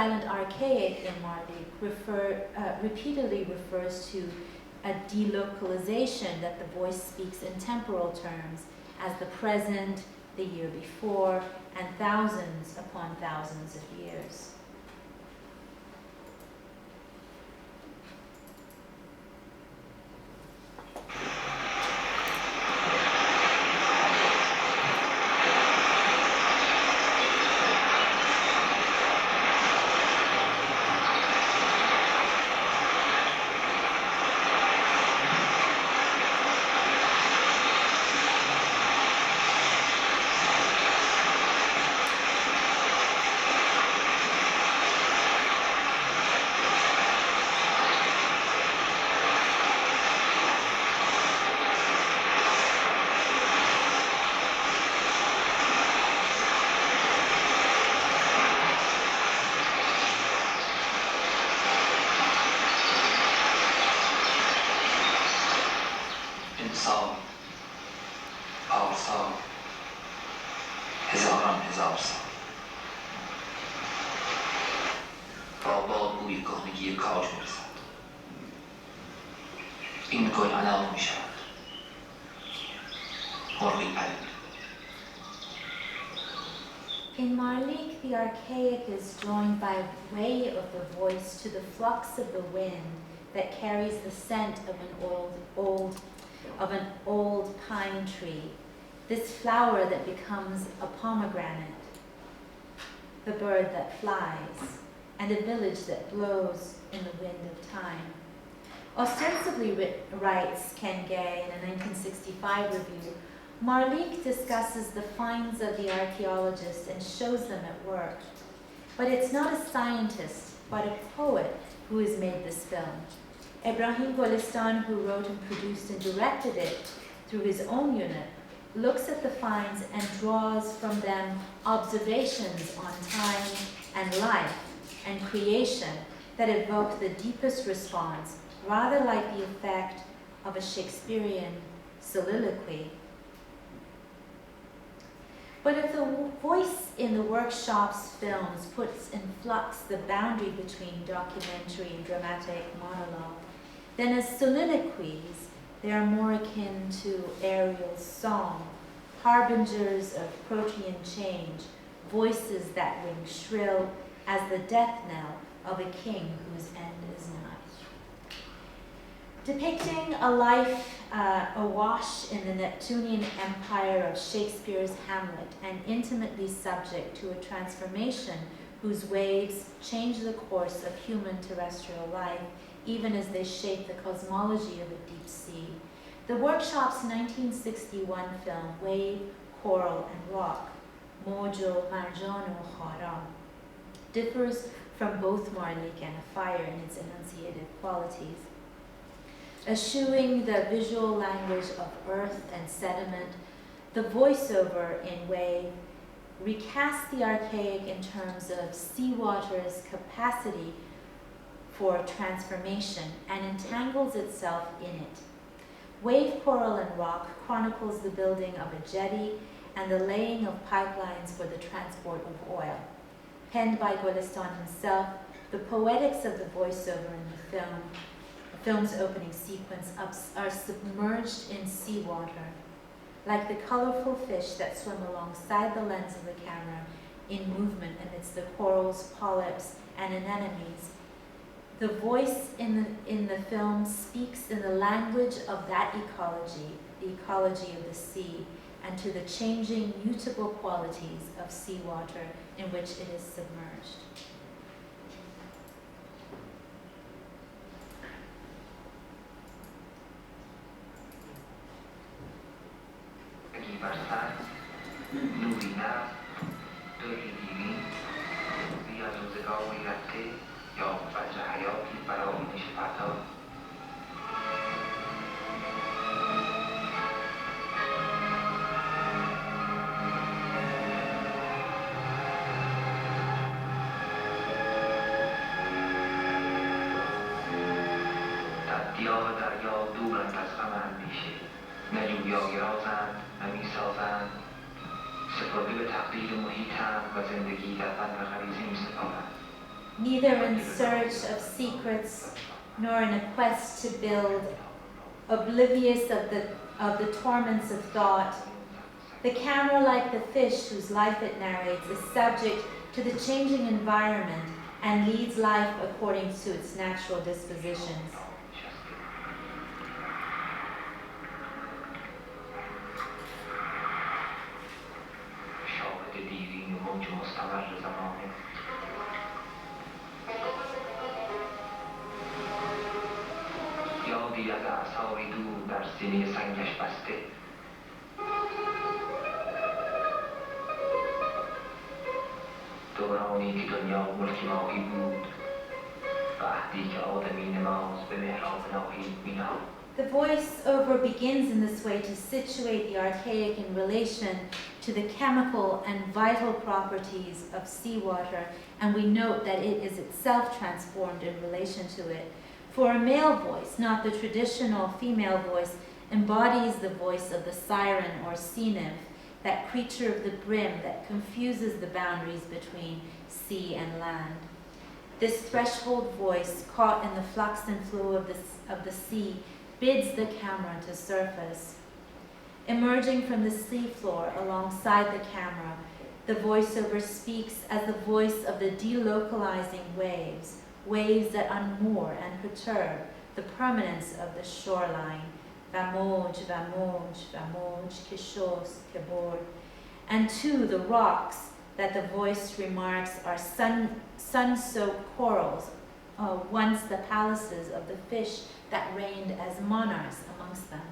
Silent archaic in Malik repeatedly refers to a delocalization that the voice speaks in temporal terms as the present, the year before, and thousands upon thousands of years. In Malik, the archaic is joined by way of the voice to the flux of the wind that carries the scent of an old pine tree, this flower that becomes a pomegranate, the bird that flies, and a village that blows in the wind of time. Ostensibly, writes Ken Gay in a 1965 review, Malik discusses the finds of the archaeologist and shows them at work. But it's not a scientist, but a poet who has made this film. Ebrahim Golistan, who wrote and produced and directed it through his own unit, looks at the finds and draws from them observations on time and life and creation that evoke the deepest response, rather like the effect of a Shakespearean soliloquy. But if the voice in the workshop's films puts in flux the boundary between documentary and dramatic monologue, then as soliloquies, they are more akin to aerial song, harbingers of protean change, voices that ring shrill as the death knell of a king whose end is nigh. Depicting a life awash in the Neptunian empire of Shakespeare's Hamlet and intimately subject to a transformation whose waves change the course of human terrestrial life, even as they shape the cosmology of a deep sea. The workshop's 1961 film, Wave, Coral, and Rock, Mojo, Marjan, and Khara, differs from both Malik and A Fire in its enunciated qualities. Eschewing the visual language of earth and sediment, the voiceover in Wave recasts the archaic in terms of seawater's capacity for transformation and entangles itself in it. Wave, Coral, and Rock chronicles the building of a jetty and the laying of pipelines for the transport of oil. Penned by Golistan himself, the poetics of the voiceover in the film's opening sequence are submerged in seawater, like the colorful fish that swim alongside the lens of the camera in movement amidst the corals, polyps, and anemones. The voice in the film speaks in the language of that ecology, the ecology of the sea, and to the changing, mutable qualities of seawater in which it is submerged. neither in search of secrets nor in a quest to build, oblivious of the torments of thought. The camera, like the fish whose life it narrates, is subject to the changing environment and leads life according to its natural dispositions. یادی از اعصاری دور در سینه سنگش بسته دورانی که دنیا ملک ماهی بود و عهدی که آدمی نماز به محراب ناهید می‌نهاد. The voiceover begins in this way to situate the archaic in relation to the chemical and vital properties of seawater, and we note that it is itself transformed in relation to it. For a male voice, not the traditional female voice, embodies the voice of the siren or sea nymph, that creature of the brim that confuses the boundaries between sea and land. This threshold voice, caught in the flux and flow of the sea, bids the camera to surface. Emerging from the seafloor alongside the camera, the voiceover speaks as the voice of the delocalizing waves, waves that unmoor and perturb the permanence of the shoreline. Vamoj, vamoj, vamoj, kishos, kebord. And to the rocks that the voice remarks are sun-soaked corals, once the palaces of the fish that reigned as monarchs amongst them.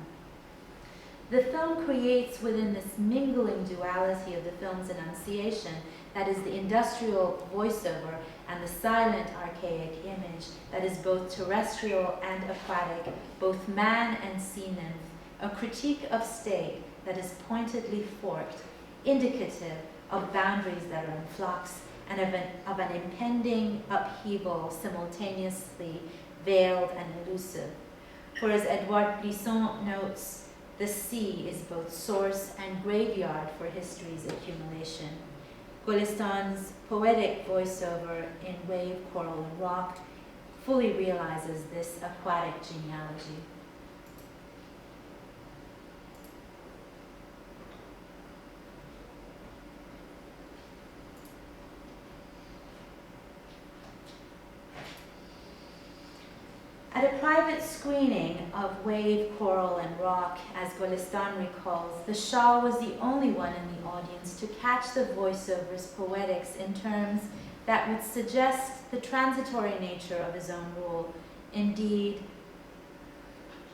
The film creates within this mingling duality of the film's enunciation, that is the industrial voiceover, and the silent archaic image that is both terrestrial and aquatic, both man and sea nymph, a critique of state that is pointedly forked, indicative of boundaries that are in flux, and of an impending upheaval simultaneously veiled and elusive. For as Edouard Blisson notes, the sea is both source and graveyard for history's accumulation. Gulistan's poetic voiceover in Wave, Coral, and Rock fully realizes this aquatic genealogy. At a private screening of Wave, Coral, and Rock, as Gulistan recalls, the Shah was the only one in the audience to catch the voiceover's poetics in terms that would suggest the transitory nature of his own rule. Indeed,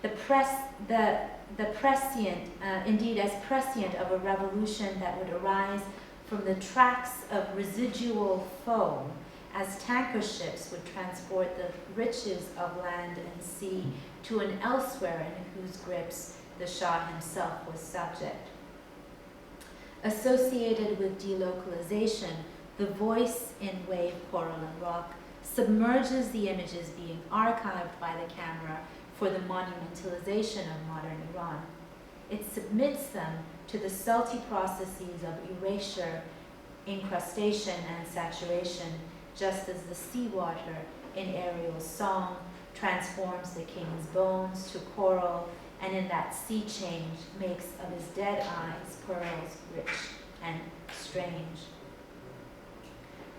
as prescient of a revolution that would arise from the tracks of residual foam, as tanker ships would transport the riches of land and sea to an elsewhere in whose grips the Shah himself was subject. Associated with delocalization, the voice in Wave, Coral, and Rock submerges the images being archived by the camera for the monumentalization of modern Iran. It submits them to the salty processes of erasure, incrustation, and saturation, just as the seawater in Ariel's song transforms the king's bones to coral, and in that sea change makes of his dead eyes pearls rich and strange.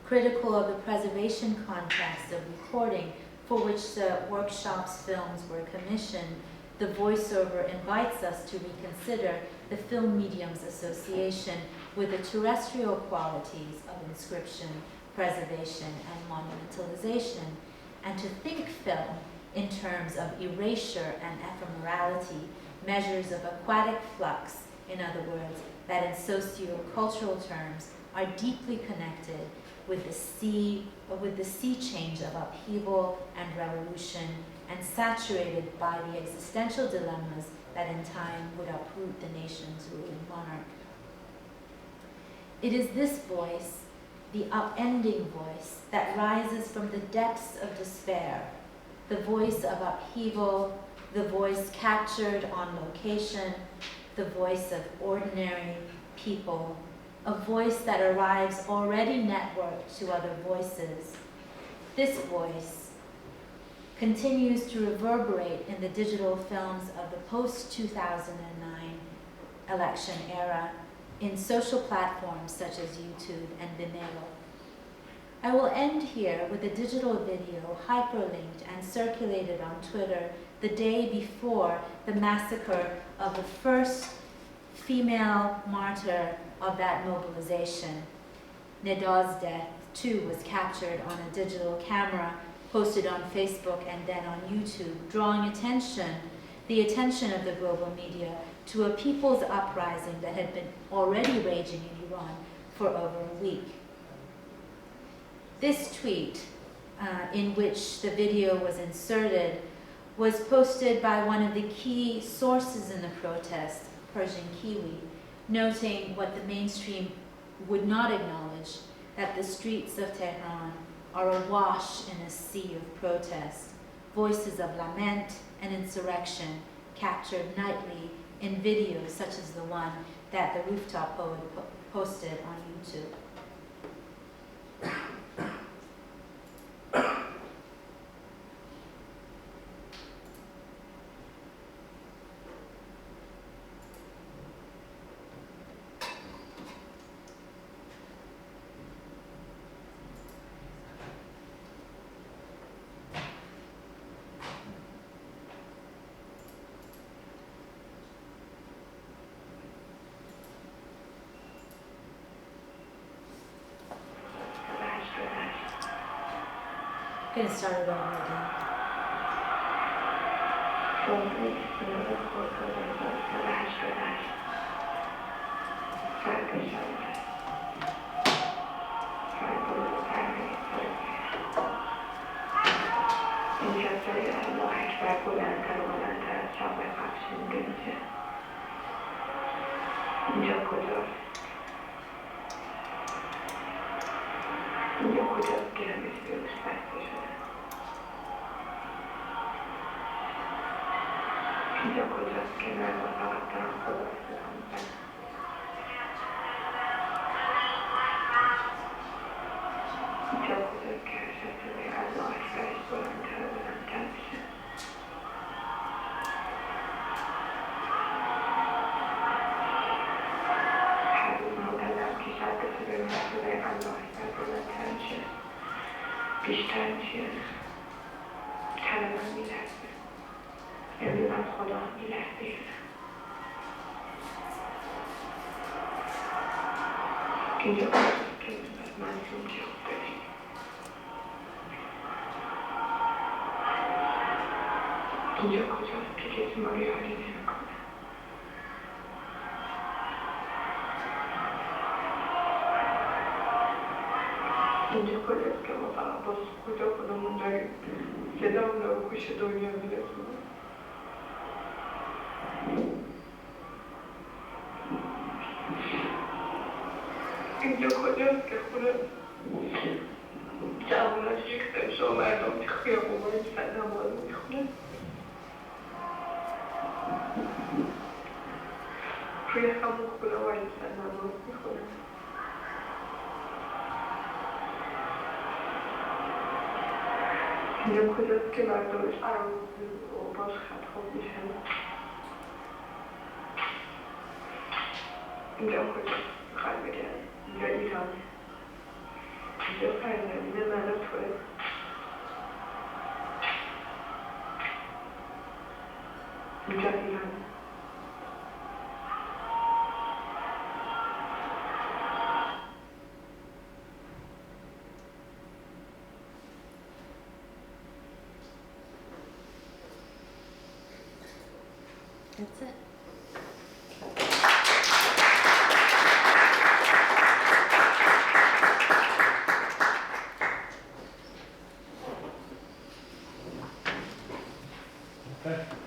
Critical of the preservation context of recording for which the workshop's films were commissioned, the voiceover invites us to reconsider the film medium's association with the terrestrial qualities of inscription, preservation, and monumentalization, and to think film in terms of erasure and ephemerality, measures of aquatic flux, in other words, that in socio-cultural terms are deeply connected with the sea change of upheaval and revolution, and saturated by the existential dilemmas that in time would uproot the nation's ruling monarch. It is this voice, the upending voice, that rises from the depths of despair, the voice of upheaval, the voice captured on location, the voice of ordinary people, a voice that arrives already networked to other voices. This voice continues to reverberate in the digital films of the post-2009 election era in social platforms such as YouTube and Vimeo. I will end here with a digital video hyperlinked and circulated on Twitter the day before the massacre of the first female martyr of that mobilization. Negar's death, too, was captured on a digital camera, posted on Facebook and then on YouTube, drawing the attention of the global media to a people's uprising that had been already raging in Iran for over a week. This tweet, in which the video was inserted, was posted by one of the key sources in the protest, Persian Kiwi, noting what the mainstream would not acknowledge, that the streets of Tehran are awash in a sea of protest, voices of lament and insurrection captured nightly in videos such as the one that the rooftop poet posted on YouTube. I'm going to start it over again. اینجا کجاست که ما فقط باز کجا خودمون داریم صدامون رو به گوش دنیا میرسونیم. اینجا کجاست که خونه جواناش یک سمشا و مردم که خیابون میسن نماز میخونه روی همون خونه وایسن نماز میخونه. اینجا کجاست که مردمش عروضی و باش خطاب میشن. اینجا کجاست بخواد بگن اینجا ایرانه، اینجا فرزندین من و توه. اینجا ایرانه. That's it. Okay.